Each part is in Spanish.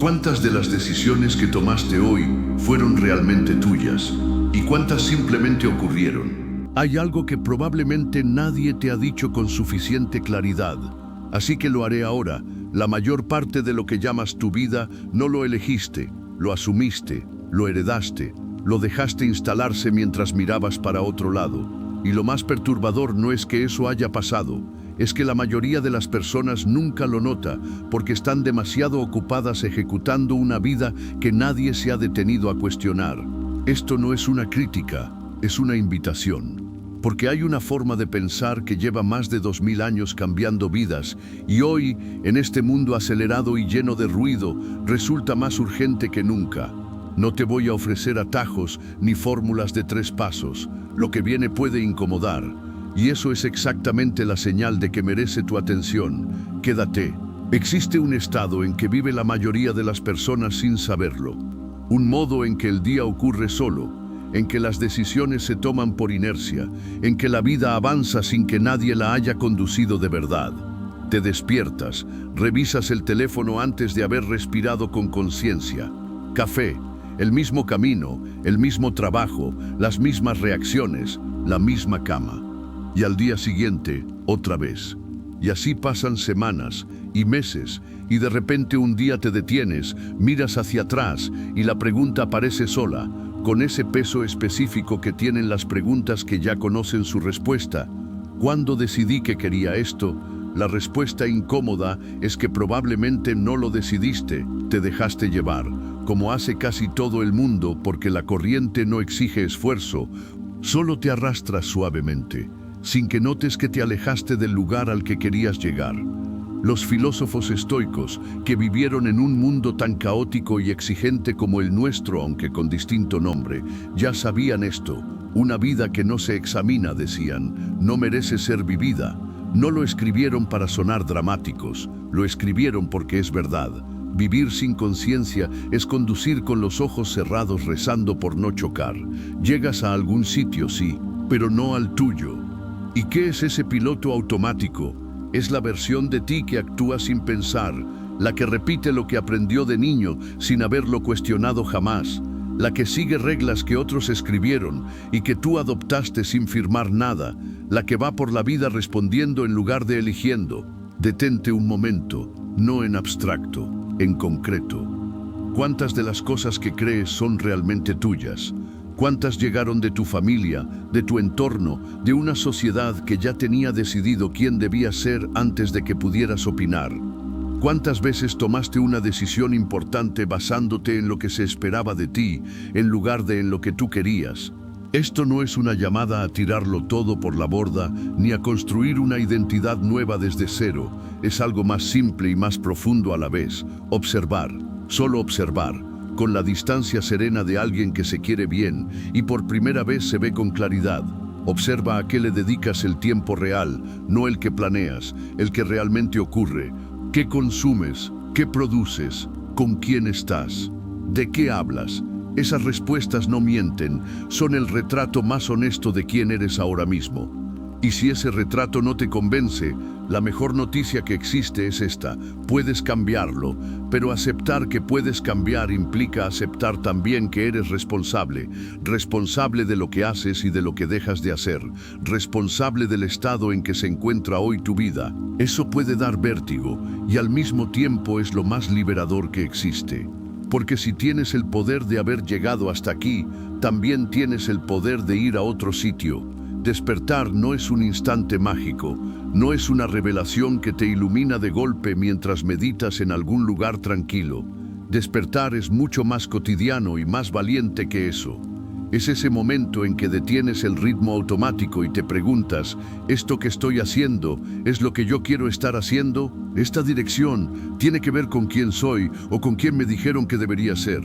¿Cuántas de las decisiones que tomaste hoy fueron realmente tuyas? ¿Y cuántas simplemente ocurrieron? Hay algo que probablemente nadie te ha dicho con suficiente claridad, así que lo haré ahora. La mayor parte de lo que llamas tu vida no lo elegiste, lo asumiste, lo heredaste, lo dejaste instalarse mientras mirabas para otro lado. Y lo más perturbador no es que eso haya pasado, es que la mayoría de las personas nunca lo nota porque están demasiado ocupadas ejecutando una vida que nadie se ha detenido a cuestionar. Esto no es una crítica, es una invitación. Porque hay una forma de pensar que lleva más de 2000 años cambiando vidas y hoy, en este mundo acelerado y lleno de ruido, resulta más urgente que nunca. No te voy a ofrecer atajos ni fórmulas de 3 pasos. Lo que viene puede incomodar, y eso es exactamente la señal de que merece tu atención. Quédate. Existe un estado en que vive la mayoría de las personas sin saberlo. Un modo en que el día ocurre solo, en que las decisiones se toman por inercia, en que la vida avanza sin que nadie la haya conducido de verdad. Te despiertas, revisas el teléfono antes de haber respirado con conciencia. Café, el mismo camino, el mismo trabajo, las mismas reacciones, la misma cama. Y al día siguiente, otra vez. Y así pasan semanas y meses, y de repente un día te detienes, miras hacia atrás y la pregunta aparece sola, con ese peso específico que tienen las preguntas que ya conocen su respuesta. ¿Cuándo decidí que quería esto? La respuesta incómoda es que probablemente no lo decidiste, te dejaste llevar, como hace casi todo el mundo porque la corriente no exige esfuerzo, solo te arrastras suavemente, sin que notes que te alejaste del lugar al que querías llegar. Los filósofos estoicos, que vivieron en un mundo tan caótico y exigente como el nuestro, aunque con distinto nombre, ya sabían esto. Una vida que no se examina, decían, no merece ser vivida. No lo escribieron para sonar dramáticos, lo escribieron porque es verdad. Vivir sin conciencia es conducir con los ojos cerrados rezando por no chocar. Llegas a algún sitio, sí, pero no al tuyo. ¿Y qué es ese piloto automático? Es la versión de ti que actúa sin pensar, la que repite lo que aprendió de niño sin haberlo cuestionado jamás, la que sigue reglas que otros escribieron y que tú adoptaste sin firmar nada, la que va por la vida respondiendo en lugar de eligiendo. Detente un momento, no en abstracto, en concreto. ¿Cuántas de las cosas que crees son realmente tuyas? ¿Cuántas llegaron de tu familia, de tu entorno, de una sociedad que ya tenía decidido quién debías ser antes de que pudieras opinar? ¿Cuántas veces tomaste una decisión importante basándote en lo que se esperaba de ti, en lugar de en lo que tú querías? Esto no es una llamada a tirarlo todo por la borda, ni a construir una identidad nueva desde cero. Es algo más simple y más profundo a la vez. Observar, solo observar, con la distancia serena de alguien que se quiere bien y por primera vez se ve con claridad. Observa a qué le dedicas el tiempo real, no el que planeas, el que realmente ocurre. ¿Qué consumes? ¿Qué produces? ¿Con quién estás? ¿De qué hablas? Esas respuestas no mienten, son el retrato más honesto de quién eres ahora mismo. Y si ese retrato no te convence, la mejor noticia que existe es esta: puedes cambiarlo, pero aceptar que puedes cambiar implica aceptar también que eres responsable, responsable de lo que haces y de lo que dejas de hacer, responsable del estado en que se encuentra hoy tu vida. Eso puede dar vértigo y al mismo tiempo es lo más liberador que existe. Porque si tienes el poder de haber llegado hasta aquí, también tienes el poder de ir a otro sitio. Despertar no es un instante mágico, no es una revelación que te ilumina de golpe mientras meditas en algún lugar tranquilo. Despertar es mucho más cotidiano y más valiente que eso. Es ese momento en que detienes el ritmo automático y te preguntas, ¿esto que estoy haciendo es lo que yo quiero estar haciendo? ¿Esta dirección tiene que ver con quién soy o con quién me dijeron que debería ser?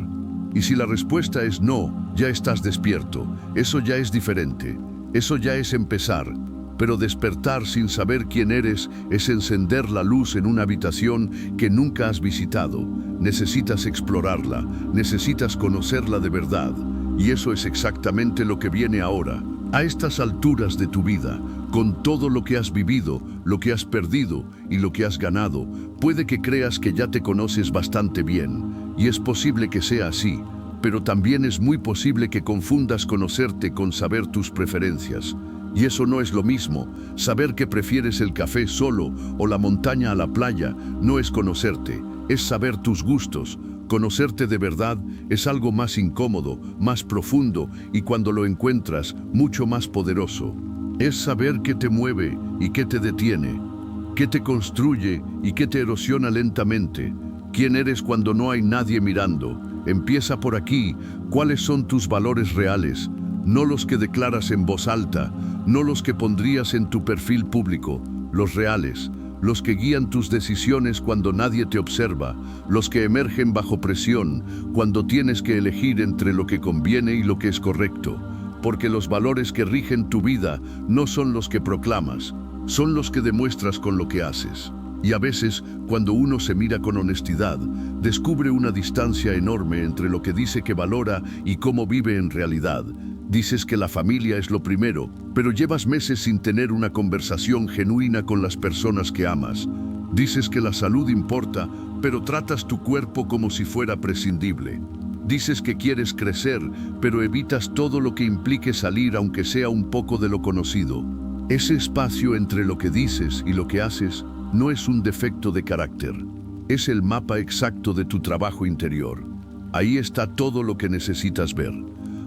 Y si la respuesta es no, ya estás despierto. Eso ya es diferente. Eso ya es empezar. Pero despertar sin saber quién eres es encender la luz en una habitación que nunca has visitado. Necesitas explorarla, necesitas conocerla de verdad. Y eso es exactamente lo que viene ahora. A estas alturas de tu vida, con todo lo que has vivido, lo que has perdido y lo que has ganado, puede que creas que ya te conoces bastante bien, Y es posible que sea así, pero también es muy posible que confundas conocerte con saber tus preferencias. Y eso no es lo mismo. Saber que prefieres el café solo o la montaña a la playa no es conocerte, es saber tus gustos. Conocerte de verdad es algo más incómodo, más profundo y cuando lo encuentras, mucho más poderoso. Es saber qué te mueve y qué te detiene, qué te construye y qué te erosiona lentamente. ¿Quién eres cuando no hay nadie mirando? Empieza por aquí. ¿Cuáles son tus valores reales? No los que declaras en voz alta, no los que pondrías en tu perfil público, los reales, los que guían tus decisiones cuando nadie te observa, los que emergen bajo presión, cuando tienes que elegir entre lo que conviene y lo que es correcto. Porque los valores que rigen tu vida no son los que proclamas, son los que demuestras con lo que haces. Y a veces, cuando uno se mira con honestidad, descubre una distancia enorme entre lo que dice que valora y cómo vive en realidad. Dices que la familia es lo primero, pero llevas meses sin tener una conversación genuina con las personas que amas. Dices que la salud importa, pero tratas tu cuerpo como si fuera prescindible. Dices que quieres crecer, pero evitas todo lo que implique salir aunque sea un poco de lo conocido. Ese espacio entre lo que dices y lo que haces no es un defecto de carácter. Es el mapa exacto de tu trabajo interior. Ahí está todo lo que necesitas ver.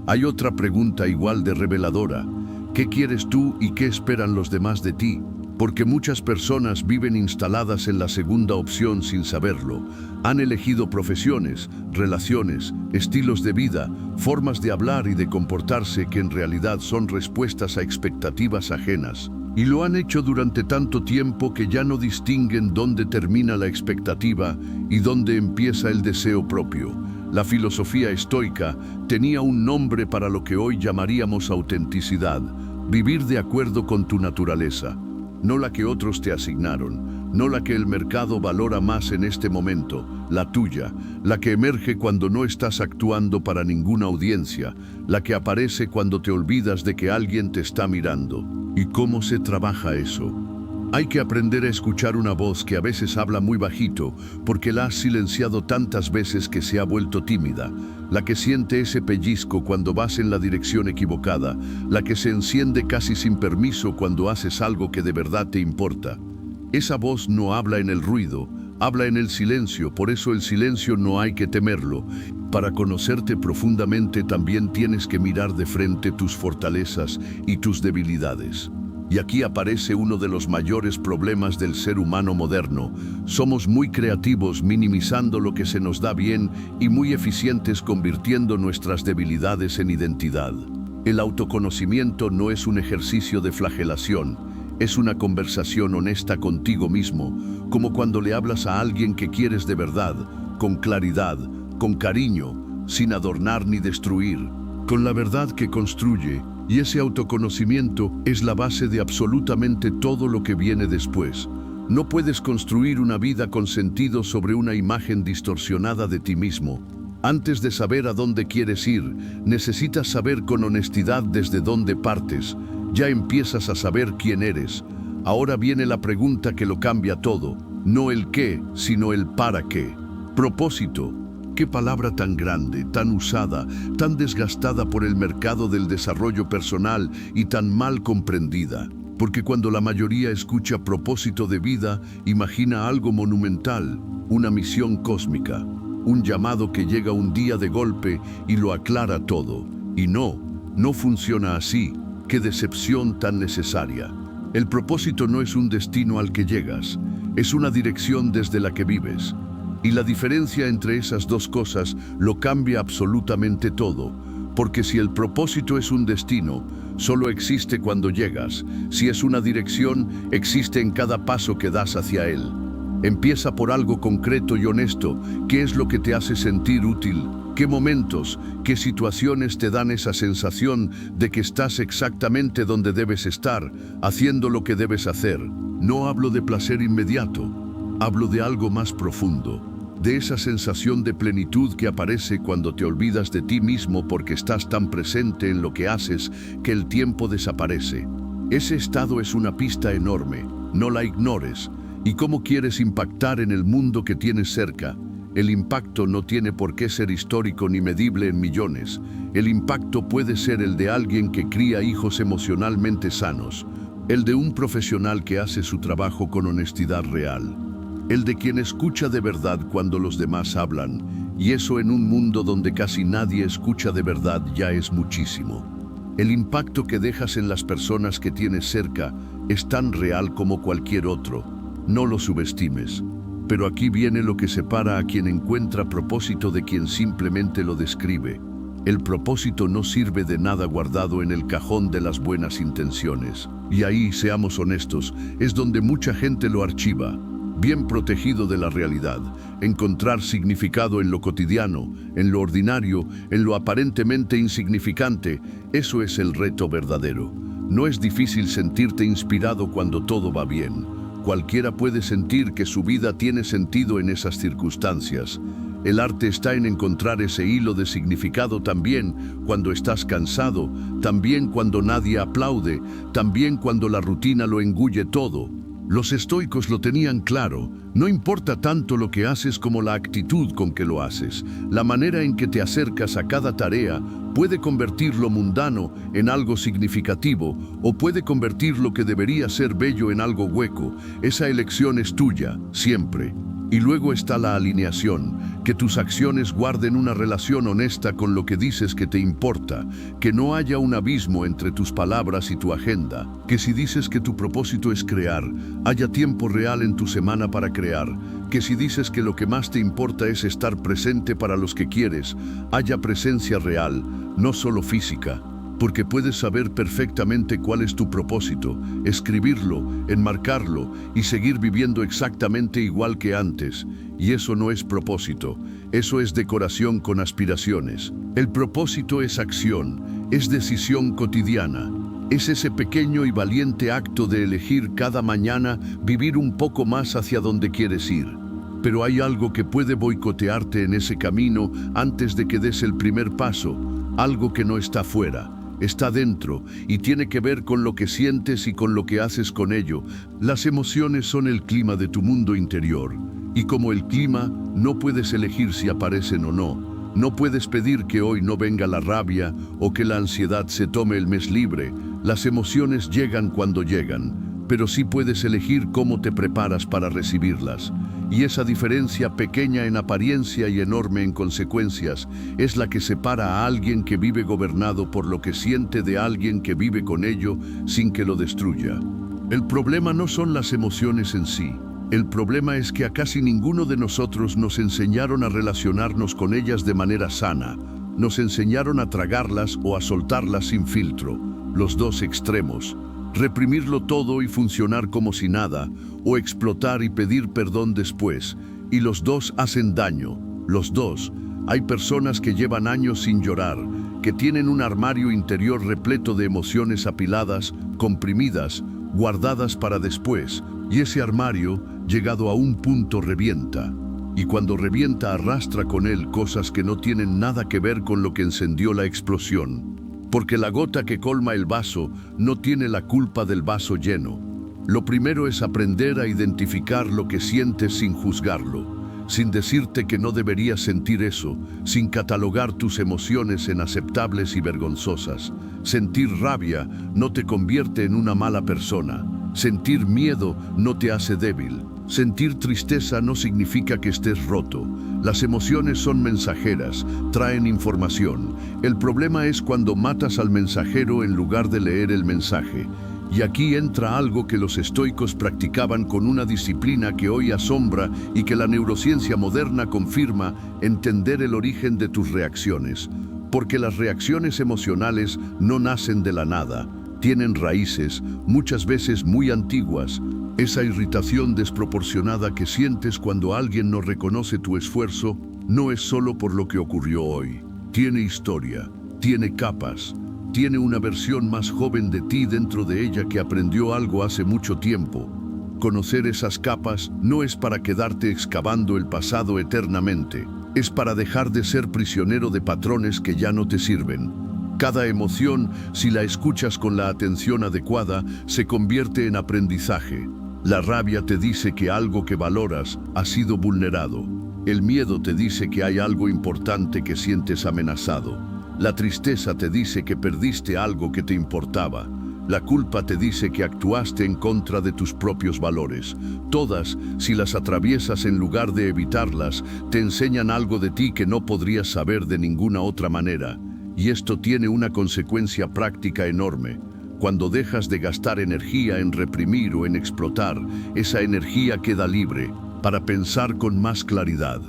Hay otra pregunta igual de reveladora. ¿Qué quieres tú y qué esperan los demás de ti? Porque muchas personas viven instaladas en la segunda opción sin saberlo. Han elegido profesiones, relaciones, estilos de vida, formas de hablar y de comportarse que en realidad son respuestas a expectativas ajenas. Y lo han hecho durante tanto tiempo que ya no distinguen dónde termina la expectativa y dónde empieza el deseo propio. La filosofía estoica tenía un nombre para lo que hoy llamaríamos autenticidad, vivir de acuerdo con tu naturaleza. No la que otros te asignaron, no la que el mercado valora más en este momento, la tuya, la que emerge cuando no estás actuando para ninguna audiencia, la que aparece cuando te olvidas de que alguien te está mirando. ¿Y cómo se trabaja eso? Hay que aprender a escuchar una voz que a veces habla muy bajito porque la has silenciado tantas veces que se ha vuelto tímida, la que siente ese pellizco cuando vas en la dirección equivocada, la que se enciende casi sin permiso cuando haces algo que de verdad te importa. Esa voz no habla en el ruido, habla en el silencio, por eso el silencio no hay que temerlo. Para conocerte profundamente también tienes que mirar de frente tus fortalezas y tus debilidades. Y aquí aparece uno de los mayores problemas del ser humano moderno. Somos muy creativos minimizando lo que se nos da bien y muy eficientes convirtiendo nuestras debilidades en identidad. El autoconocimiento no es un ejercicio de flagelación, es una conversación honesta contigo mismo, como cuando le hablas a alguien que quieres de verdad, con claridad, con cariño, sin adornar ni destruir, con la verdad que construye. Y ese autoconocimiento es la base de absolutamente todo lo que viene después. No puedes construir una vida con sentido sobre una imagen distorsionada de ti mismo. Antes de saber a dónde quieres ir, necesitas saber con honestidad desde dónde partes. Ya empiezas a saber quién eres. Ahora viene la pregunta que lo cambia todo. No el qué, sino el para qué. Propósito. Qué palabra tan grande, tan usada, tan desgastada por el mercado del desarrollo personal y tan mal comprendida. Porque cuando la mayoría escucha propósito de vida, imagina algo monumental, una misión cósmica, un llamado que llega un día de golpe y lo aclara todo. Y no funciona así. Qué decepción tan necesaria. El propósito no es un destino al que llegas, es una dirección desde la que vives. Y la diferencia entre esas dos cosas lo cambia absolutamente todo, porque si el propósito es un destino, solo existe cuando llegas. Si es una dirección, existe en cada paso que das hacia él. Empieza por algo concreto y honesto. ¿Qué es lo que te hace sentir útil? ¿Qué momentos, qué situaciones te dan esa sensación de que estás exactamente donde debes estar, haciendo lo que debes hacer? No hablo de placer inmediato. Hablo de algo más profundo, de esa sensación de plenitud que aparece cuando te olvidas de ti mismo porque estás tan presente en lo que haces que el tiempo desaparece. Ese estado es una pista enorme, no la ignores. ¿Y cómo quieres impactar en el mundo que tienes cerca? El impacto no tiene por qué ser histórico ni medible en millones. El impacto puede ser el de alguien que cría hijos emocionalmente sanos, el de un profesional que hace su trabajo con honestidad real, el de quien escucha de verdad cuando los demás hablan, y eso en un mundo donde casi nadie escucha de verdad ya es muchísimo. El impacto que dejas en las personas que tienes cerca es tan real como cualquier otro. No lo subestimes. Pero aquí viene lo que separa a quien encuentra propósito de quien simplemente lo describe. El propósito no sirve de nada guardado en el cajón de las buenas intenciones. Y ahí, seamos honestos, es donde mucha gente lo archiva. Bien protegido de la realidad, encontrar significado en lo cotidiano, en lo ordinario, en lo aparentemente insignificante, eso es el reto verdadero. No es difícil sentirte inspirado cuando todo va bien. Cualquiera puede sentir que su vida tiene sentido en esas circunstancias. El arte está en encontrar ese hilo de significado también cuando estás cansado, también cuando nadie aplaude, también cuando la rutina lo engulle todo. Los estoicos lo tenían claro. No importa tanto lo que haces como la actitud con que lo haces. La manera en que te acercas a cada tarea puede convertir lo mundano en algo significativo o puede convertir lo que debería ser bello en algo hueco. Esa elección es tuya, siempre. Y luego está la alineación, que tus acciones guarden una relación honesta con lo que dices que te importa, que no haya un abismo entre tus palabras y tu agenda, que si dices que tu propósito es crear, haya tiempo real en tu semana para crear, que si dices que lo que más te importa es estar presente para los que quieres, haya presencia real, no solo física. Porque puedes saber perfectamente cuál es tu propósito, escribirlo, enmarcarlo y seguir viviendo exactamente igual que antes. Y eso no es propósito, eso es decoración con aspiraciones. El propósito es acción, es decisión cotidiana. Es ese pequeño y valiente acto de elegir cada mañana vivir un poco más hacia donde quieres ir. Pero hay algo que puede boicotearte en ese camino antes de que des el primer paso, algo que no está fuera. Está dentro y tiene que ver con lo que sientes y con lo que haces con ello. Las emociones son el clima de tu mundo interior. Y como el clima, no puedes elegir si aparecen o no. No puedes pedir que hoy no venga la rabia o que la ansiedad se tome el mes libre. Las emociones llegan cuando llegan, pero sí puedes elegir cómo te preparas para recibirlas. Y esa diferencia, pequeña en apariencia y enorme en consecuencias, es la que separa a alguien que vive gobernado por lo que siente de alguien que vive con ello sin que lo destruya. El problema no son las emociones en sí. El problema es que a casi ninguno de nosotros nos enseñaron a relacionarnos con ellas de manera sana. Nos enseñaron a tragarlas o a soltarlas sin filtro, los dos extremos. Reprimirlo todo y funcionar como si nada, o explotar y pedir perdón después, y los dos hacen daño, los dos. Hay personas que llevan años sin llorar, que tienen un armario interior repleto de emociones apiladas, comprimidas, guardadas para después, y ese armario, llegado a un punto, revienta. Y cuando revienta arrastra con él cosas que no tienen nada que ver con lo que encendió la explosión. Porque la gota que colma el vaso no tiene la culpa del vaso lleno. Lo primero es aprender a identificar lo que sientes sin juzgarlo, sin decirte que no deberías sentir eso, sin catalogar tus emociones en aceptables y vergonzosas. Sentir rabia no te convierte en una mala persona. Sentir miedo no te hace débil. Sentir tristeza no significa que estés roto. Las emociones son mensajeras, traen información. El problema es cuando matas al mensajero en lugar de leer el mensaje. Y aquí entra algo que los estoicos practicaban con una disciplina que hoy asombra y que la neurociencia moderna confirma: entender el origen de tus reacciones. Porque las reacciones emocionales no nacen de la nada. Tienen raíces, muchas veces muy antiguas. Esa irritación desproporcionada que sientes cuando alguien no reconoce tu esfuerzo no es solo por lo que ocurrió hoy. Tiene historia, tiene capas, tiene una versión más joven de ti dentro de ella que aprendió algo hace mucho tiempo. Conocer esas capas no es para quedarte excavando el pasado eternamente, es para dejar de ser prisionero de patrones que ya no te sirven. Cada emoción, si la escuchas con la atención adecuada, se convierte en aprendizaje. La rabia te dice que algo que valoras ha sido vulnerado. El miedo te dice que hay algo importante que sientes amenazado. La tristeza te dice que perdiste algo que te importaba. La culpa te dice que actuaste en contra de tus propios valores. Todas, si las atraviesas en lugar de evitarlas, te enseñan algo de ti que no podrías saber de ninguna otra manera. Y esto tiene una consecuencia práctica enorme. Cuando dejas de gastar energía en reprimir o en explotar, esa energía queda libre para pensar con más claridad,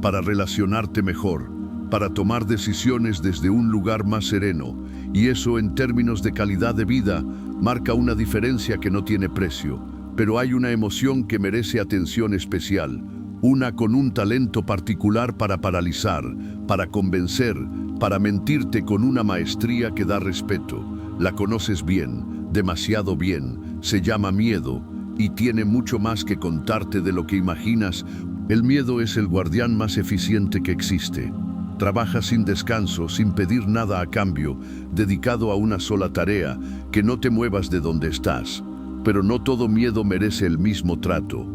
para relacionarte mejor, para tomar decisiones desde un lugar más sereno. Y eso, en términos de calidad de vida, marca una diferencia que no tiene precio. Pero hay una emoción que merece atención especial, una con un talento particular para paralizar, para convencer, para mentirte con una maestría que da respeto. La conoces bien, demasiado bien, se llama miedo y tiene mucho más que contarte de lo que imaginas. El miedo es el guardián más eficiente que existe. Trabaja sin descanso, sin pedir nada a cambio, dedicado a una sola tarea, que no te muevas de donde estás. Pero no todo miedo merece el mismo trato.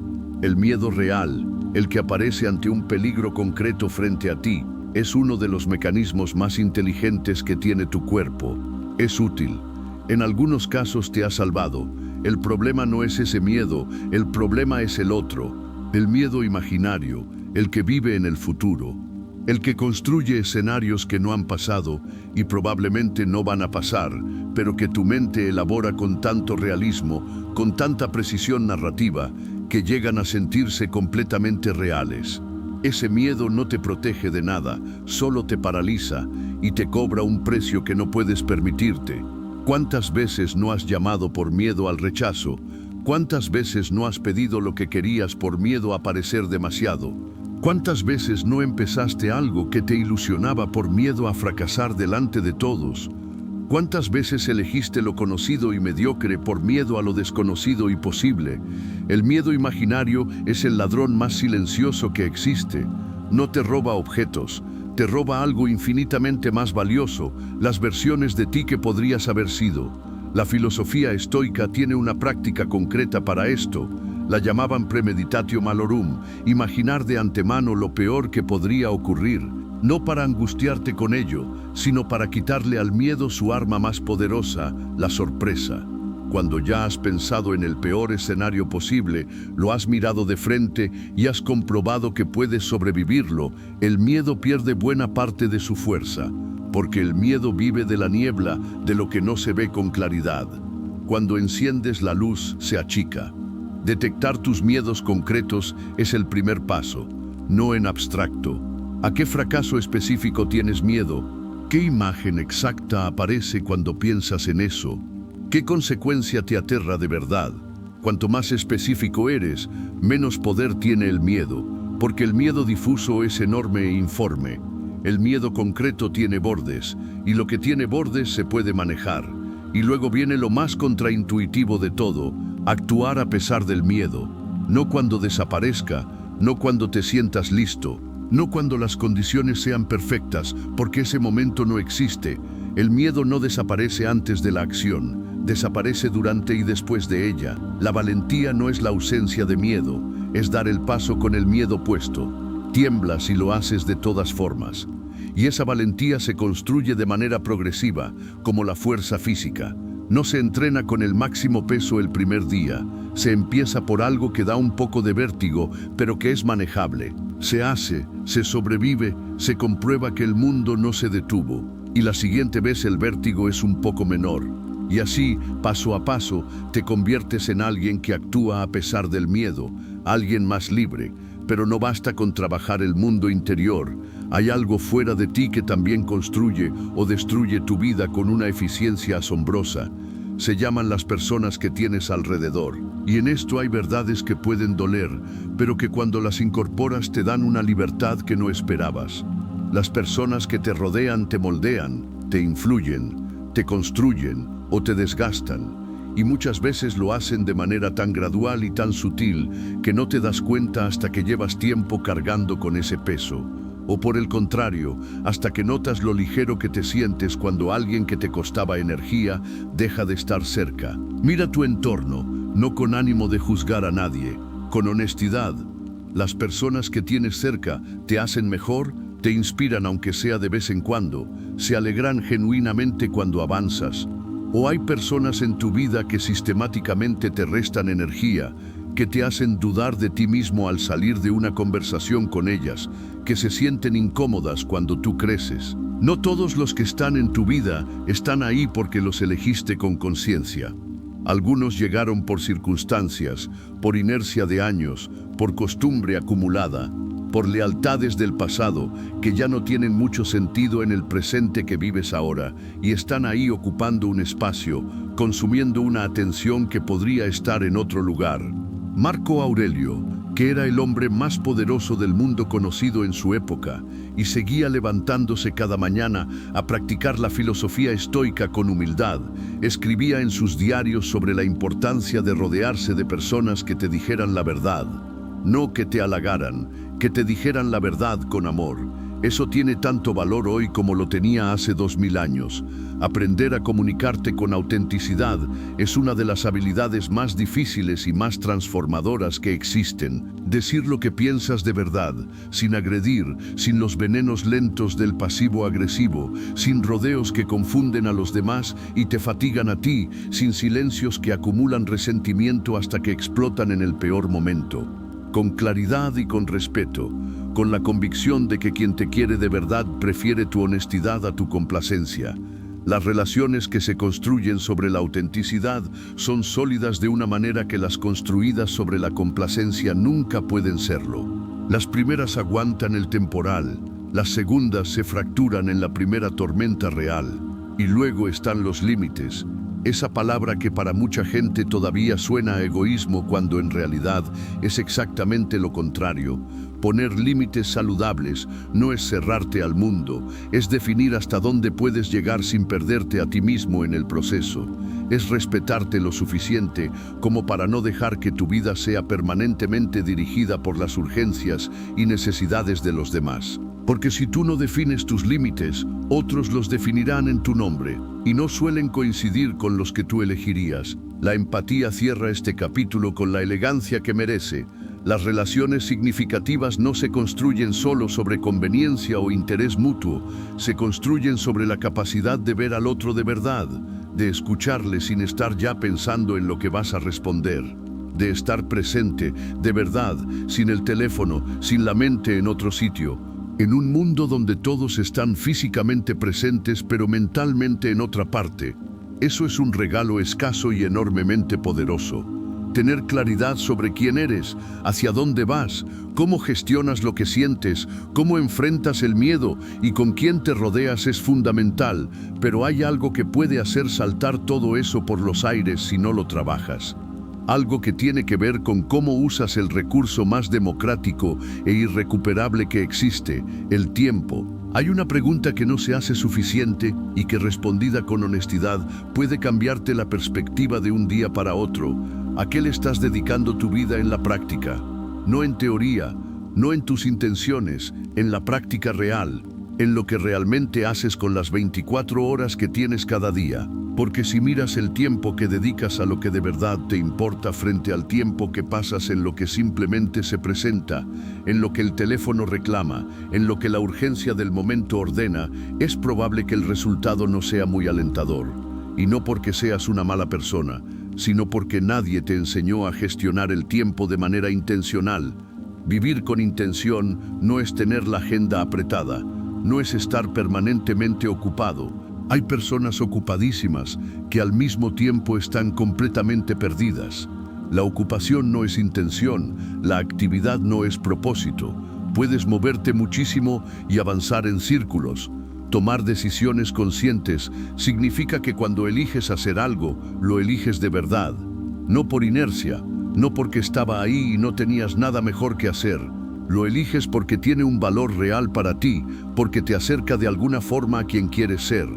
El miedo real, el que aparece ante un peligro concreto frente a ti, es uno de los mecanismos más inteligentes que tiene tu cuerpo. Es útil. En algunos casos te ha salvado. El problema no es ese miedo, el problema es el otro. El miedo imaginario, el que vive en el futuro. El que construye escenarios que no han pasado y probablemente no van a pasar, pero que tu mente elabora con tanto realismo, con tanta precisión narrativa, que llegan a sentirse completamente reales. Ese miedo no te protege de nada, solo te paraliza y te cobra un precio que no puedes permitirte. ¿Cuántas veces no has llamado por miedo al rechazo? ¿Cuántas veces no has pedido lo que querías por miedo a parecer demasiado? ¿Cuántas veces no empezaste algo que te ilusionaba por miedo a fracasar delante de todos? ¿Cuántas veces elegiste lo conocido y mediocre por miedo a lo desconocido y posible? El miedo imaginario es el ladrón más silencioso que existe. No te roba objetos, te roba algo infinitamente más valioso, las versiones de ti que podrías haber sido. La filosofía estoica tiene una práctica concreta para esto. La llamaban premeditatio malorum, imaginar de antemano lo peor que podría ocurrir, no para angustiarte con ello, sino para quitarle al miedo su arma más poderosa, la sorpresa. Cuando ya has pensado en el peor escenario posible, lo has mirado de frente y has comprobado que puedes sobrevivirlo, el miedo pierde buena parte de su fuerza, porque el miedo vive de la niebla, de lo que no se ve con claridad. Cuando enciendes la luz, se achica. Detectar tus miedos concretos es el primer paso, no en abstracto. ¿A qué fracaso específico tienes miedo? ¿Qué imagen exacta aparece cuando piensas en eso? ¿Qué consecuencia te aterra de verdad? Cuanto más específico eres, menos poder tiene el miedo, porque el miedo difuso es enorme e informe. El miedo concreto tiene bordes, y lo que tiene bordes se puede manejar. Y luego viene lo más contraintuitivo de todo, actuar a pesar del miedo, no cuando desaparezca, no cuando te sientas listo, no cuando las condiciones sean perfectas, porque ese momento no existe. El miedo no desaparece antes de la acción, desaparece durante y después de ella. La valentía no es la ausencia de miedo, es dar el paso con el miedo puesto. Tiemblas y lo haces de todas formas. Y esa valentía se construye de manera progresiva, como la fuerza física. No se entrena con el máximo peso el primer día. Se empieza por algo que da un poco de vértigo, pero que es manejable. Se hace, se sobrevive, se comprueba que el mundo no se detuvo. Y la siguiente vez el vértigo es un poco menor. Y así, paso a paso, te conviertes en alguien que actúa a pesar del miedo, alguien más libre. Pero no basta con trabajar el mundo interior. Hay algo fuera de ti que también construye o destruye tu vida con una eficiencia asombrosa. Se llaman las personas que tienes alrededor. Y en esto hay verdades que pueden doler, pero que cuando las incorporas te dan una libertad que no esperabas. Las personas que te rodean te moldean, te influyen, te construyen o te desgastan. Y muchas veces lo hacen de manera tan gradual y tan sutil que no te das cuenta hasta que llevas tiempo cargando con ese peso. O por el contrario, hasta que notas lo ligero que te sientes cuando alguien que te costaba energía deja de estar cerca. Mira tu entorno, no con ánimo de juzgar a nadie, con honestidad. Las personas que tienes cerca te hacen mejor, te inspiran aunque sea de vez en cuando, se alegran genuinamente cuando avanzas. ¿O hay personas en tu vida que sistemáticamente te restan energía, que te hacen dudar de ti mismo al salir de una conversación con ellas, que se sienten incómodas cuando tú creces? No todos los que están en tu vida están ahí porque los elegiste con conciencia. Algunos llegaron por circunstancias, por inercia de años, por costumbre acumulada, por lealtades del pasado que ya no tienen mucho sentido en el presente que vives ahora y están ahí ocupando un espacio, consumiendo una atención que podría estar en otro lugar. Marco Aurelio, que era el hombre más poderoso del mundo conocido en su época, y seguía levantándose cada mañana a practicar la filosofía estoica con humildad, escribía en sus diarios sobre la importancia de rodearse de personas que te dijeran la verdad, no que te halagaran, que te dijeran la verdad con amor. Eso tiene tanto valor hoy como lo tenía hace 2000 años. Aprender a comunicarte con autenticidad es una de las habilidades más difíciles y más transformadoras que existen. Decir lo que piensas de verdad, sin agredir, sin los venenos lentos del pasivo-agresivo, sin rodeos que confunden a los demás y te fatigan a ti, sin silencios que acumulan resentimiento hasta que explotan en el peor momento. Con claridad y con respeto, con la convicción de que quien te quiere de verdad prefiere tu honestidad a tu complacencia. Las relaciones que se construyen sobre la autenticidad son sólidas de una manera que las construidas sobre la complacencia nunca pueden serlo. Las primeras aguantan el temporal, las segundas se fracturan en la primera tormenta real, y luego están los límites. Esa palabra que para mucha gente todavía suena a egoísmo cuando en realidad es exactamente lo contrario. Poner límites saludables no es cerrarte al mundo, es definir hasta dónde puedes llegar sin perderte a ti mismo en el proceso. Es respetarte lo suficiente como para no dejar que tu vida sea permanentemente dirigida por las urgencias y necesidades de los demás. Porque si tú no defines tus límites, otros los definirán en tu nombre, y no suelen coincidir con los que tú elegirías. La empatía cierra este capítulo con la elegancia que merece. Las relaciones significativas no se construyen solo sobre conveniencia o interés mutuo, se construyen sobre la capacidad de ver al otro de verdad, de escucharle sin estar ya pensando en lo que vas a responder, de estar presente, de verdad, sin el teléfono, sin la mente en otro sitio. En un mundo donde todos están físicamente presentes pero mentalmente en otra parte, eso es un regalo escaso y enormemente poderoso. Tener claridad sobre quién eres, hacia dónde vas, cómo gestionas lo que sientes, cómo enfrentas el miedo y con quién te rodeas es fundamental, pero hay algo que puede hacer saltar todo eso por los aires si no lo trabajas. Algo que tiene que ver con cómo usas el recurso más democrático e irrecuperable que existe, el tiempo. Hay una pregunta que no se hace suficiente y que respondida con honestidad puede cambiarte la perspectiva de un día para otro. ¿A qué le estás dedicando tu vida en la práctica? No en teoría, no en tus intenciones, en la práctica real, en lo que realmente haces con las 24 horas que tienes cada día. Porque si miras el tiempo que dedicas a lo que de verdad te importa frente al tiempo que pasas en lo que simplemente se presenta, en lo que el teléfono reclama, en lo que la urgencia del momento ordena, es probable que el resultado no sea muy alentador. Y no porque seas una mala persona, sino porque nadie te enseñó a gestionar el tiempo de manera intencional. Vivir con intención no es tener la agenda apretada, no es estar permanentemente ocupado. Hay personas ocupadísimas que al mismo tiempo están completamente perdidas. La ocupación no es intención, la actividad no es propósito. Puedes moverte muchísimo y avanzar en círculos. Tomar decisiones conscientes significa que cuando eliges hacer algo, lo eliges de verdad. No por inercia, no porque estaba ahí y no tenías nada mejor que hacer. Lo eliges porque tiene un valor real para ti, porque te acerca de alguna forma a quien quieres ser.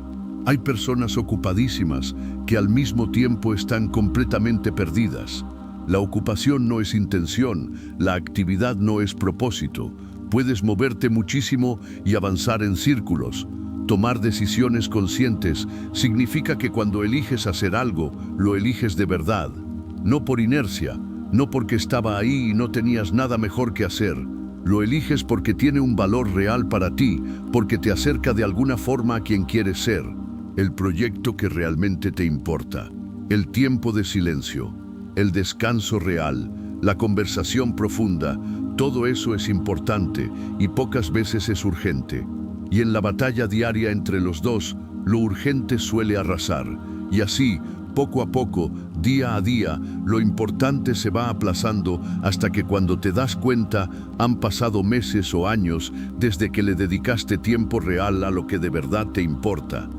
Hay personas ocupadísimas que al mismo tiempo están completamente perdidas. La ocupación no es intención, la actividad no es propósito. Puedes moverte muchísimo y avanzar en círculos. Tomar decisiones conscientes significa que cuando eliges hacer algo, lo eliges de verdad. No por inercia, no porque estaba ahí y no tenías nada mejor que hacer. Lo eliges porque tiene un valor real para ti, porque te acerca de alguna forma a quien quieres ser, el proyecto que realmente te importa, el tiempo de silencio, el descanso real, la conversación profunda. Todo eso es importante y pocas veces es urgente. Y en la batalla diaria entre los dos, lo urgente suele arrasar. Y así, poco a poco, día a día, lo importante se va aplazando hasta que cuando te das cuenta han pasado meses o años desde que le dedicaste tiempo real a lo que de verdad te importa.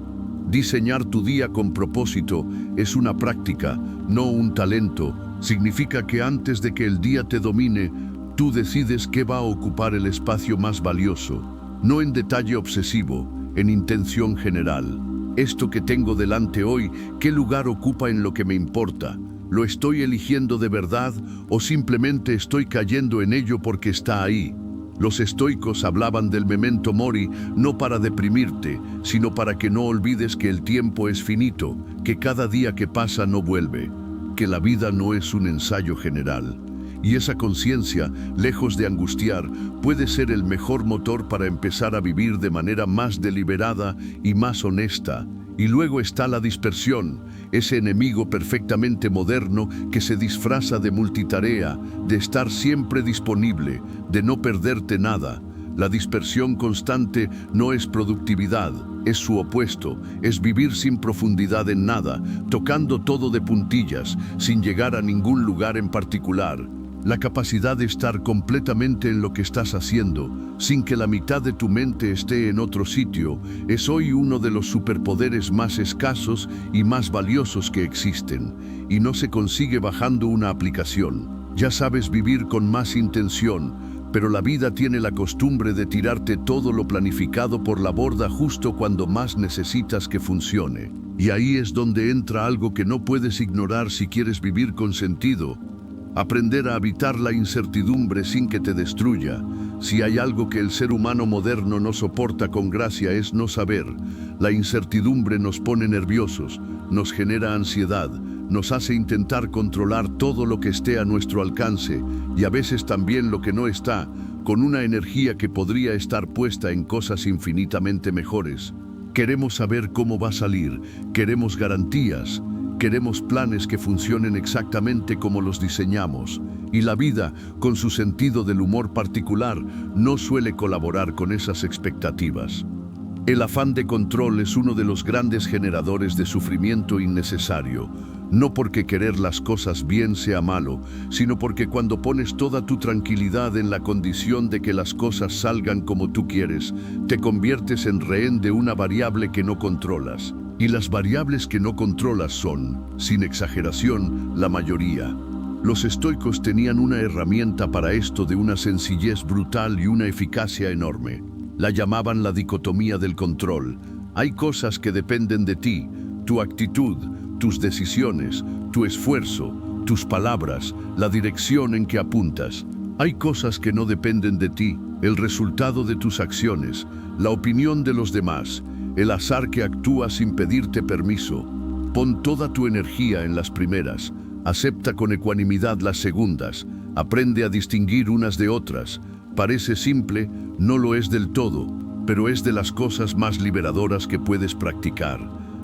Diseñar tu día con propósito es una práctica, no un talento. Significa que antes de que el día te domine, tú decides qué va a ocupar el espacio más valioso, no en detalle obsesivo, en intención general. Esto que tengo delante hoy, ¿qué lugar ocupa en lo que me importa? ¿Lo estoy eligiendo de verdad o simplemente estoy cayendo en ello porque está ahí? Los estoicos hablaban del memento mori no para deprimirte, sino para que no olvides que el tiempo es finito, que cada día que pasa no vuelve, que la vida no es un ensayo general. Y esa conciencia, lejos de angustiar, puede ser el mejor motor para empezar a vivir de manera más deliberada y más honesta. Y luego está la dispersión, ese enemigo perfectamente moderno que se disfraza de multitarea, de estar siempre disponible, de no perderte nada. La dispersión constante no es productividad, es su opuesto, es vivir sin profundidad en nada, tocando todo de puntillas, sin llegar a ningún lugar en particular. La capacidad de estar completamente en lo que estás haciendo, sin que la mitad de tu mente esté en otro sitio, es hoy uno de los superpoderes más escasos y más valiosos que existen, y no se consigue bajando una aplicación. Ya sabes vivir con más intención, pero la vida tiene la costumbre de tirarte todo lo planificado por la borda justo cuando más necesitas que funcione. Y ahí es donde entra algo que no puedes ignorar si quieres vivir con sentido. Aprender a habitar la incertidumbre sin que te destruya. Si hay algo que el ser humano moderno no soporta con gracia es no saber. La incertidumbre nos pone nerviosos, nos genera ansiedad, nos hace intentar controlar todo lo que esté a nuestro alcance y a veces también lo que no está, con una energía que podría estar puesta en cosas infinitamente mejores. Queremos saber cómo va a salir, queremos garantías. Queremos planes que funcionen exactamente como los diseñamos, y la vida, con su sentido del humor particular, no suele colaborar con esas expectativas. El afán de control es uno de los grandes generadores de sufrimiento innecesario, no porque querer las cosas bien sea malo, sino porque cuando pones toda tu tranquilidad en la condición de que las cosas salgan como tú quieres, te conviertes en rehén de una variable que no controlas. Y las variables que no controlas son, sin exageración, la mayoría. Los estoicos tenían una herramienta para esto de una sencillez brutal y una eficacia enorme. La llamaban la dicotomía del control. Hay cosas que dependen de ti, tu actitud, tus decisiones, tu esfuerzo, tus palabras, la dirección en que apuntas. Hay cosas que no dependen de ti, el resultado de tus acciones, la opinión de los demás, el azar que actúa sin pedirte permiso. Pon toda tu energía en las primeras, acepta con ecuanimidad las segundas, aprende a distinguir unas de otras. Parece simple, no lo es del todo, pero es de las cosas más liberadoras que puedes practicar.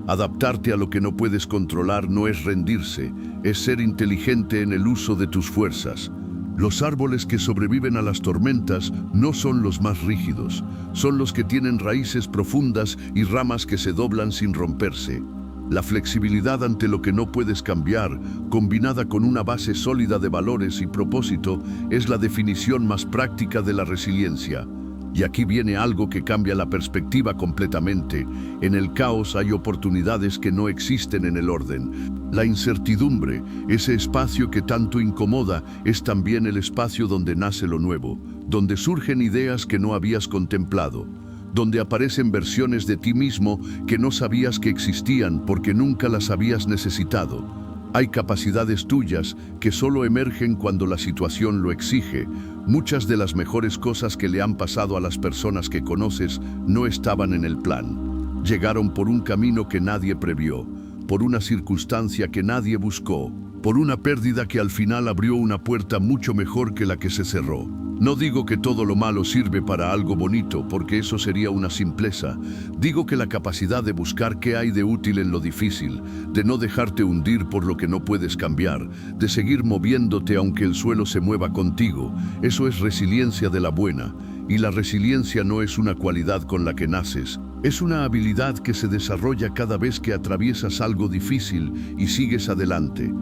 Adaptarte a lo que no puedes controlar no es rendirse, es ser inteligente en el uso de tus fuerzas. Los árboles que sobreviven a las tormentas no son los más rígidos, son los que tienen raíces profundas y ramas que se doblan sin romperse. La flexibilidad ante lo que no puedes cambiar, combinada con una base sólida de valores y propósito, es la definición más práctica de la resiliencia. Y aquí viene algo que cambia la perspectiva completamente. En el caos hay oportunidades que no existen en el orden. La incertidumbre, ese espacio que tanto incomoda, es también el espacio donde nace lo nuevo, donde surgen ideas que no habías contemplado, donde aparecen versiones de ti mismo que no sabías que existían porque nunca las habías necesitado. Hay capacidades tuyas que solo emergen cuando la situación lo exige. Muchas de las mejores cosas que le han pasado a las personas que conoces no estaban en el plan. Llegaron por un camino que nadie previó, por una circunstancia que nadie buscó. por una pérdida que al final abrió una puerta mucho mejor que la que se cerró. No digo que todo lo malo sirve para algo bonito, porque eso sería una simpleza. Digo que la capacidad de buscar qué hay de útil en lo difícil, de no dejarte hundir por lo que no puedes cambiar, de seguir moviéndote aunque el suelo se mueva contigo, eso es resiliencia de la buena. Y la resiliencia no es una cualidad con la que naces, es una habilidad que se desarrolla cada vez que atraviesas algo difícil y sigues adelante.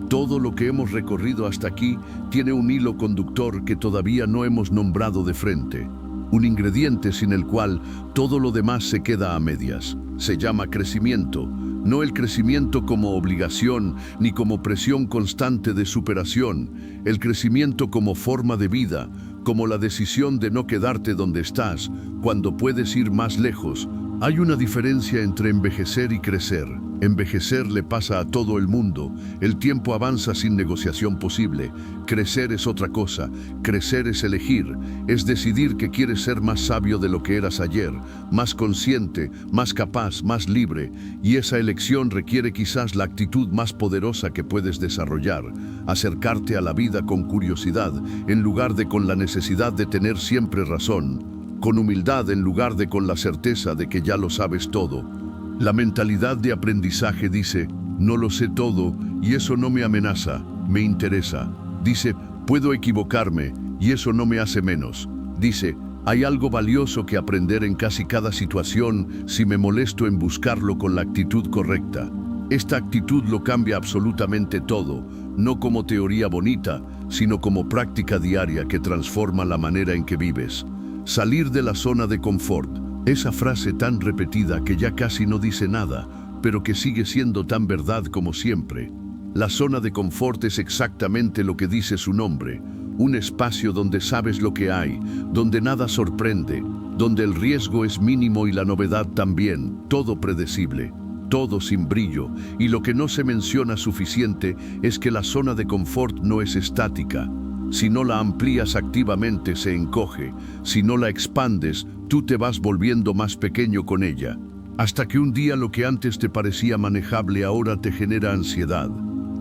Todo lo que hemos recorrido hasta aquí tiene un hilo conductor que todavía no hemos nombrado de frente. Un ingrediente sin el cual todo lo demás se queda a medias. Se llama crecimiento. No el crecimiento como obligación ni como presión constante de superación. El crecimiento como forma de vida, como la decisión de no quedarte donde estás, cuando puedes ir más lejos. Hay una diferencia entre envejecer y crecer. Envejecer le pasa a todo el mundo. El tiempo avanza sin negociación posible. Crecer es otra cosa. Crecer es elegir. Es decidir que quieres ser más sabio de lo que eras ayer, más consciente, más capaz, más libre. Y esa elección requiere quizás la actitud más poderosa que puedes desarrollar. Acercarte a la vida con curiosidad, en lugar de con la necesidad de tener siempre razón. Con humildad en lugar de con la certeza de que ya lo sabes todo. La mentalidad de aprendizaje dice, no lo sé todo y eso no me amenaza, me interesa. Dice, puedo equivocarme y eso no me hace menos. Dice, hay algo valioso que aprender en casi cada situación si me molesto en buscarlo con la actitud correcta. Esta actitud lo cambia absolutamente todo, no como teoría bonita, sino como práctica diaria que transforma la manera en que vives. Salir de la zona de confort. Esa frase tan repetida que ya casi no dice nada, pero que sigue siendo tan verdad como siempre. La zona de confort es exactamente lo que dice su nombre, un espacio donde sabes lo que hay, donde nada sorprende, donde el riesgo es mínimo y la novedad también, todo predecible, todo sin brillo, y lo que no se menciona suficiente es que la zona de confort no es estática. Si no la amplías activamente se encoge, si no la expandes, tú te vas volviendo más pequeño con ella, hasta que un día lo que antes te parecía manejable ahora te genera ansiedad.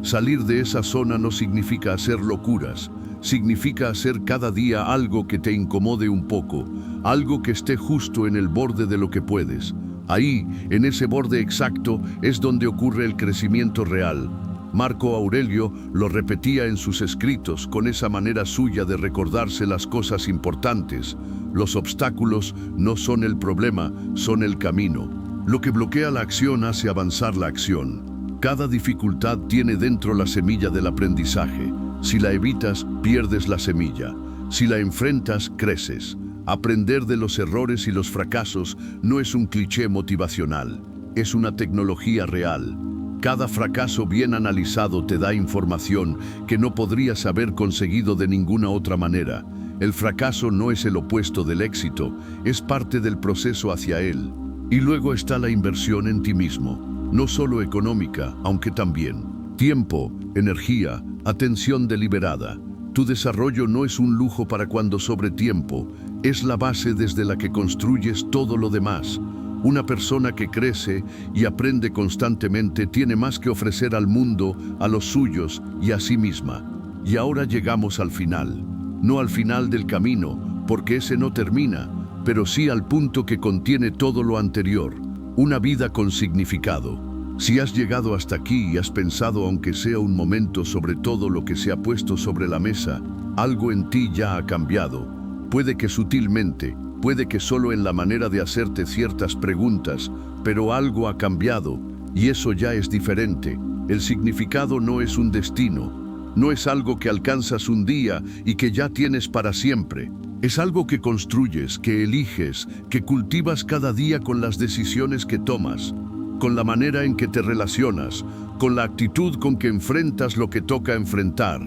Salir de esa zona no significa hacer locuras, significa hacer cada día algo que te incomode un poco, algo que esté justo en el borde de lo que puedes. Ahí, en ese borde exacto, es donde ocurre el crecimiento real. Marco Aurelio lo repetía en sus escritos con esa manera suya de recordarse las cosas importantes. Los obstáculos no son el problema, son el camino. Lo que bloquea la acción hace avanzar la acción. Cada dificultad tiene dentro la semilla del aprendizaje. Si la evitas, pierdes la semilla. Si la enfrentas, creces. Aprender de los errores y los fracasos no es un cliché motivacional, es una tecnología real. Cada fracaso bien analizado te da información que no podrías haber conseguido de ninguna otra manera. El fracaso no es el opuesto del éxito, es parte del proceso hacia él. Y luego está la inversión en ti mismo, no solo económica, aunque también. Tiempo, energía, atención deliberada. Tu desarrollo no es un lujo para cuando sobre tiempo, es la base desde la que construyes todo lo demás. Una persona que crece y aprende constantemente tiene más que ofrecer al mundo, a los suyos y a sí misma. Y ahora llegamos al final. No al final del camino, porque ese no termina, pero sí al punto que contiene todo lo anterior. Una vida con significado. Si has llegado hasta aquí y has pensado, aunque sea un momento, sobre todo lo que se ha puesto sobre la mesa, algo en ti ya ha cambiado. Puede que sutilmente, puede que solo en la manera de hacerte ciertas preguntas, pero algo ha cambiado y eso ya es diferente. El significado no es un destino, no es algo que alcanzas un día y que ya tienes para siempre. Es algo que construyes, que eliges, que cultivas cada día con las decisiones que tomas, con la manera en que te relacionas, con la actitud con que enfrentas lo que toca enfrentar.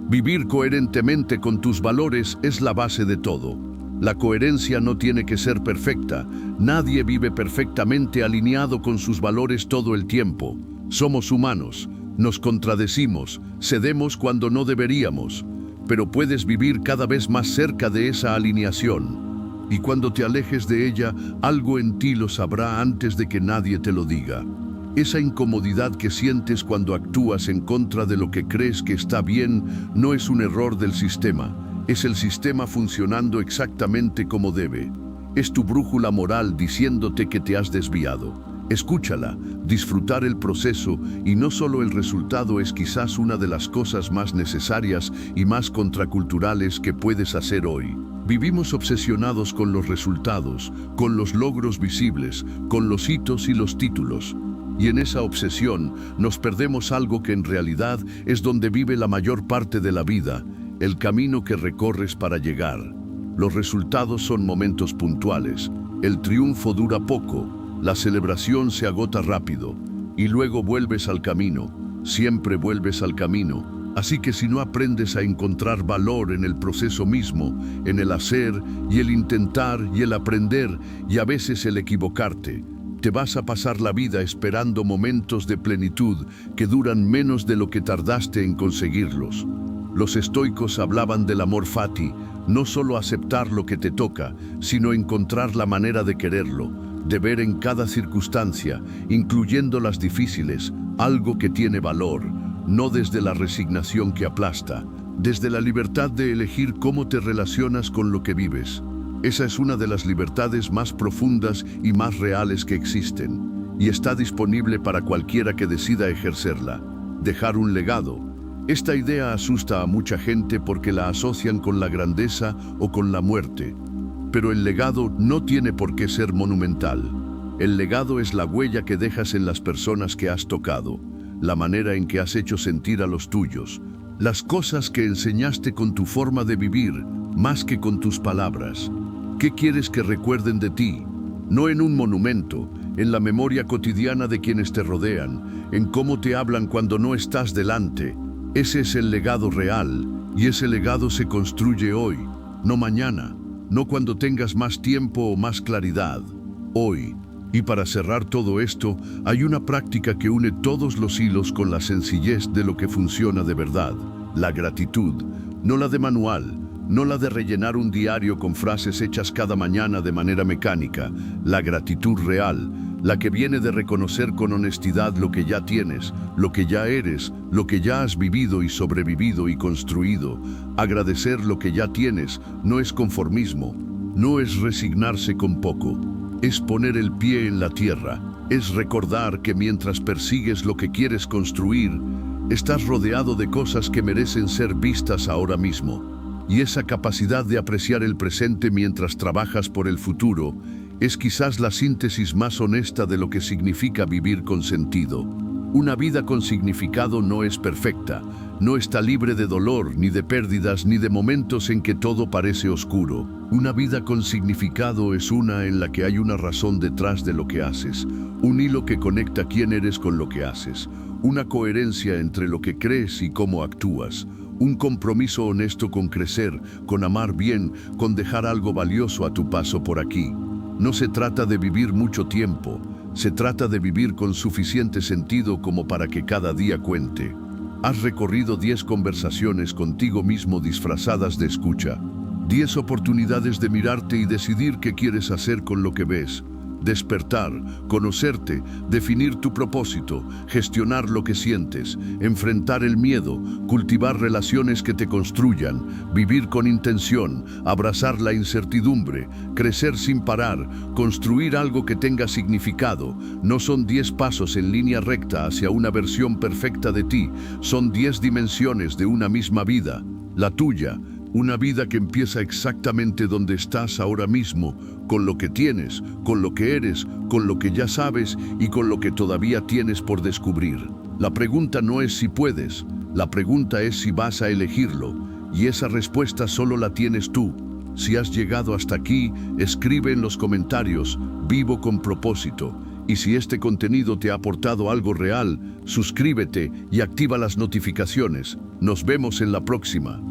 Vivir coherentemente con tus valores es la base de todo. La coherencia no tiene que ser perfecta. Nadie vive perfectamente alineado con sus valores todo el tiempo. Somos humanos, nos contradecimos, cedemos cuando no deberíamos, pero puedes vivir cada vez más cerca de esa alineación. Y cuando te alejes de ella, algo en ti lo sabrá antes de que nadie te lo diga. Esa incomodidad que sientes cuando actúas en contra de lo que crees que está bien no es un error del sistema, es el sistema funcionando exactamente como debe. Es tu brújula moral diciéndote que te has desviado. Escúchala, disfrutar el proceso y no solo el resultado es quizás una de las cosas más necesarias y más contraculturales que puedes hacer hoy. Vivimos obsesionados con los resultados, con los logros visibles, con los hitos y los títulos. Y en esa obsesión nos perdemos algo que en realidad es donde vive la mayor parte de la vida, el camino que recorres para llegar. Los resultados son momentos puntuales, el triunfo dura poco, la celebración se agota rápido, y luego vuelves al camino, siempre vuelves al camino. Así que si no aprendes a encontrar valor en el proceso mismo, en el hacer y el intentar y el aprender y a veces el equivocarte, te vas a pasar la vida esperando momentos de plenitud que duran menos de lo que tardaste en conseguirlos. Los estoicos hablaban del amor fati, no solo aceptar lo que te toca, sino encontrar la manera de quererlo, de ver en cada circunstancia, incluyendo las difíciles, algo que tiene valor, no desde la resignación que aplasta, desde la libertad de elegir cómo te relacionas con lo que vives. Esa es una de las libertades más profundas y más reales que existen, y está disponible para cualquiera que decida ejercerla. Dejar un legado. Esta idea asusta a mucha gente porque la asocian con la grandeza o con la muerte. Pero el legado no tiene por qué ser monumental. El legado es la huella que dejas en las personas que has tocado, la manera en que has hecho sentir a los tuyos, las cosas que enseñaste con tu forma de vivir, más que con tus palabras. ¿Qué quieres que recuerden de ti? No en un monumento, en la memoria cotidiana de quienes te rodean, en cómo te hablan cuando no estás delante. Ese es el legado real, y ese legado se construye hoy, no mañana, no cuando tengas más tiempo o más claridad, hoy. Y para cerrar todo esto, hay una práctica que une todos los hilos con la sencillez de lo que funciona de verdad, la gratitud, no la de manual, no la de rellenar un diario con frases hechas cada mañana de manera mecánica, la gratitud real, la que viene de reconocer con honestidad lo que ya tienes, lo que ya eres, lo que ya has vivido y sobrevivido y construido. Agradecer lo que ya tienes no es conformismo, no es resignarse con poco, es poner el pie en la tierra, es recordar que mientras persigues lo que quieres construir, estás rodeado de cosas que merecen ser vistas ahora mismo. Y esa capacidad de apreciar el presente mientras trabajas por el futuro es quizás la síntesis más honesta de lo que significa vivir con sentido. Una vida con significado no es perfecta, no está libre de dolor, ni de pérdidas, ni de momentos en que todo parece oscuro. Una vida con significado es una en la que hay una razón detrás de lo que haces, un hilo que conecta quién eres con lo que haces, una coherencia entre lo que crees y cómo actúas, un compromiso honesto con crecer, con amar bien, con dejar algo valioso a tu paso por aquí. No se trata de vivir mucho tiempo, se trata de vivir con suficiente sentido como para que cada día cuente. Has recorrido 10 conversaciones contigo mismo disfrazadas de escucha, 10 oportunidades de mirarte y decidir qué quieres hacer con lo que ves. Despertar, conocerte, definir tu propósito, gestionar lo que sientes, enfrentar el miedo, cultivar relaciones que te construyan, vivir con intención, abrazar la incertidumbre, crecer sin parar, construir algo que tenga significado. No son 10 pasos en línea recta hacia una versión perfecta de ti, son 10 dimensiones de una misma vida, la tuya. Una vida que empieza exactamente donde estás ahora mismo, con lo que tienes, con lo que eres, con lo que ya sabes y con lo que todavía tienes por descubrir. La pregunta no es si puedes, la pregunta es si vas a elegirlo, y esa respuesta solo la tienes tú. Si has llegado hasta aquí, escribe en los comentarios, vivo con propósito. Y si este contenido te ha aportado algo real, suscríbete y activa las notificaciones. Nos vemos en la próxima.